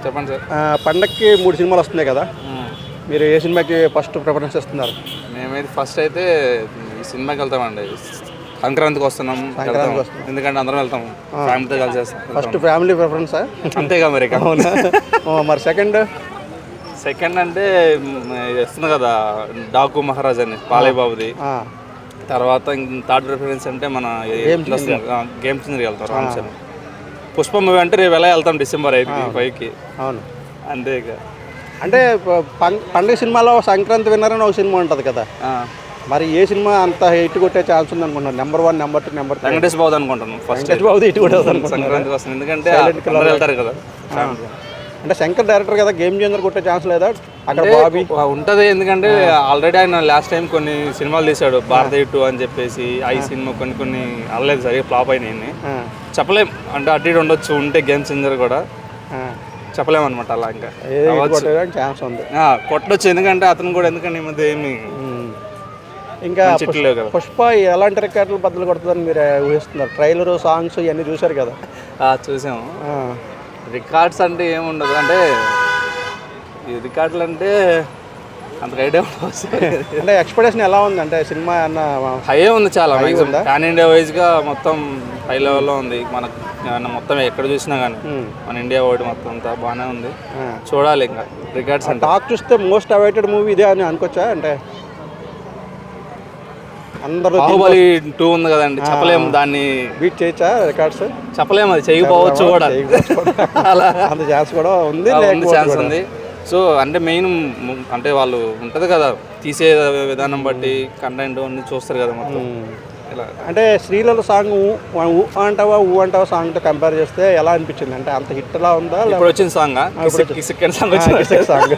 చెప్పండి సార్. పండక్కి 3 సినిమాలు వస్తున్నాయి కదా, మీరు ఏ సినిమాకి ఫస్ట్ ప్రిఫరెన్స్ ఇస్తున్నారు? మేమైతే ఫస్ట్ అయితే ఈ సినిమాకి వెళ్తామండి. సంక్రాంతికి వస్తున్నాం, ఎందుకంటే అందరం వెళ్తాం, ఫ్యామిలీతో కలిసి చేస్తాం. ఫస్ట్ ఫ్యామిలీ ప్రిఫరెన్సా? అంతేగా మరి. అవునా? మరి సెకండ్ అంటే వస్తుంది కదా డాకు మహారాజ్ అని బాలయ్య బాబుది. తర్వాత థర్డ్ ప్రిఫరెన్స్ అంటే మన గేమ్ చేంజర్కి వెళ్తాం, రామ్ చరణ్. పుష్ప మూవీ అంటే రేపు ఎలా వెళ్తాం December 5కి. అవును, అంతే ఇక. అంటే పండుగ సినిమాలో సంక్రాంతి విన్నరని ఒక సినిమా ఉంటుంది కదా, మరి ఏ సినిమా అంత హిట్ కొట్టే ఛాన్స్ ఉంది అనుకుంటున్నాను? నెంబర్ 1, నెంబర్ 2, నెంబర్ 3 వెంకటేష్ బాబు అనుకుంటాను. వెంకటేష్ బాబు హిట్ కూడా సంక్రాంతి వస్తుంది, ఎందుకంటే వెళ్తారు కదా. అంటే శంకర్ డైరెక్టర్ కదా, గేమ్ చేంజర్ కొట్టే ఛాన్స్ లేదా అక్కడ? బాబీ ఉంటుంది, ఎందుకంటే ఆల్రెడీ ఆయన లాస్ట్ టైం కొన్ని సినిమాలు తీశాడు, భారతీయ 2 అని చెప్పేసి. ఆ సినిమా కొన్ని అల్లలేదు, సరిగ్గా ఫ్లాప్ అయినాయి. చెప్పలేం, అంటే అటు ఇటు ఉండొచ్చు, ఉంటే గేమ్ చేంజర్ కూడా చెప్పలేమన్నమాట. అలా ఇంకా ఛాన్స్ ఉంది, కొట్టొచ్చు, ఎందుకంటే అతను కూడా ఎందుకంటే ఈ మధ్య ఏమి ఇంకా పుష్ప ఎలాంటి రికార్డులు బద్దలు కొడుతుందని మీరు ఊహిస్తున్నారు? ట్రైలర్, సాంగ్స్ ఇవన్నీ చూశారు కదా? చూసాము. రికార్డ్స్ అంటే ఏముండదు, అంటే ఈ రికార్డులు అంటే అంత ఐడియా అంటే ఎక్స్పెక్టేషన్ ఎలా ఉంది? అంటే సినిమా అన్న హై ఉంది, చాలా పాన్ ఇండియా వైజ్గా మొత్తం హై లెవెల్లో ఉంది. మనకు మొత్తం ఎక్కడ చూసినా కానీ మన ఇండియా వైడ్ మొత్తం అంతా బాగానే ఉంది. చూడాలి ఇంకా రికార్డ్స్. అంటే టాక్ చూస్తే మోస్ట్ అవైటెడ్ మూవీ ఇదే అని అనుకోవచ్చా? అంటే అందరూ బాహుబలి 2 ఉంది కదండి, చెప్పలేము దాన్ని బీట్ చేయొచ్చా రికార్డ్స్? చెప్పలేము, అది చేయకపోవచ్చు కూడా. అలా అంత ఛాన్స్ కూడా ఉంది, ఛాన్స్ ఉంది. సో అంటే మెయిన్ అంటే వాళ్ళు ఉంటుంది కదా, తీసే విధానం బట్టి కంటెంట్ అన్ని చూస్తారు కదా మొత్తం. ఇలా అంటే శ్రీలలో సాంగ్ ఊ అంటావా సాంగ్తో కంపేర్ చేస్తే ఎలా అనిపించింది? అంటే అంత హిట్ లా ఉందా? ఇప్పుడు వచ్చిన సాంగ్ సాంగ్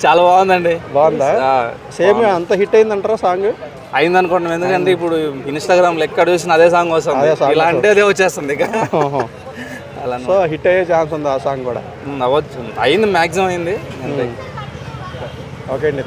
చాలా బాగుందండి. బాగుందా? సేమ్ అంత హిట్ అయిందంటారా? సాంగ్ అయింది అనుకుంటున్నాం, ఎందుకంటే ఇప్పుడు ఇన్స్టాగ్రామ్లో ఎక్కడ చూసినా అదే సాంగ్ వస్తుంది, ఇలా అంటే అదే వచ్చేస్తుంది ఇక. సో హిట్ అయ్యే ఛాన్స్ ఉంది ఆ సాంగ్ కూడా? అవ్వచ్చు, అయింది, మ్యాక్సిమం అయింది. ఓకే అండి.